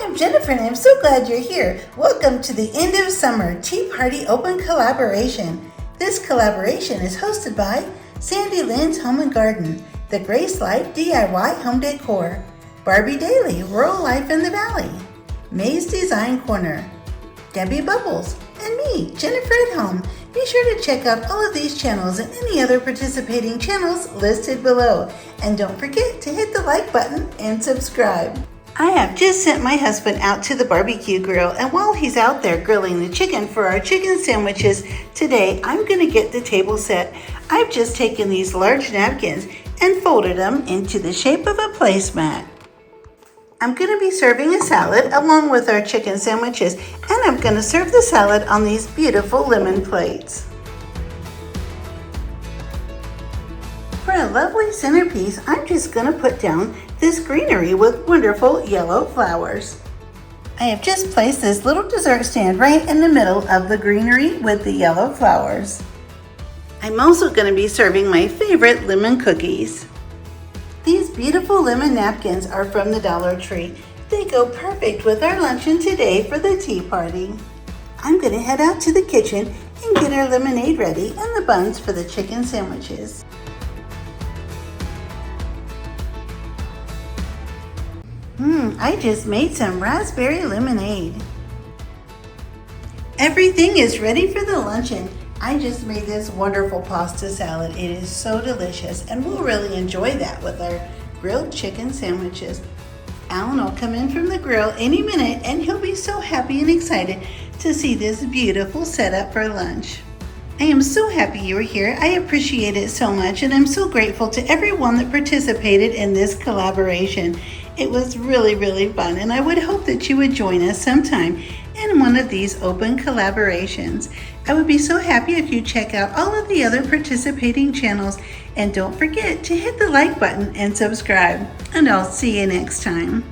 I'm Jennifer and I'm so glad you're here. Welcome to the end of summer Tea Party Open Collaboration. This collaboration is hosted by Sandy Lynn's Home and Garden, The Grace Life DIY Home Decor, Barbie Daily Rural Life in the Valley, May's Design Corner, Debbie Bubbles, and me, Jennifer at Home. Be sure to check out all of these channels and any other participating channels listed below. And don't forget to hit the like button and subscribe. I have just sent my husband out to the barbecue grill, and while he's out there grilling the chicken for our chicken sandwiches, today I'm going to get the table set. I've just taken these large napkins and folded them into the shape of a placemat. I'm going to be serving a salad along with our chicken sandwiches, and I'm going to serve the salad on these beautiful lemon plates. For a lovely centerpiece, I'm just going to put down this greenery with wonderful yellow flowers. I have just placed this little dessert stand right in the middle of the greenery with the yellow flowers. I'm also going to be serving my favorite lemon cookies. These beautiful lemon napkins are from the Dollar Tree. They go perfect with our luncheon today for the tea party. I'm going to head out to the kitchen and get our lemonade ready and the buns for the chicken sandwiches. I just made some raspberry lemonade. Everything is ready for the luncheon. I just made this wonderful pasta salad. It is so delicious, and we'll really enjoy that with our grilled chicken sandwiches. Alan will come in from the grill any minute, and he'll be so happy and excited to see this beautiful setup for lunch. I am so happy you are here. I appreciate it so much, and I'm so grateful to everyone that participated in this collaboration. It was really fun, and I would hope that you would join us sometime in one of these open collaborations. I would be so happy if you check out all of the other participating channels, and don't forget to hit the like button and subscribe, and I'll see you next time.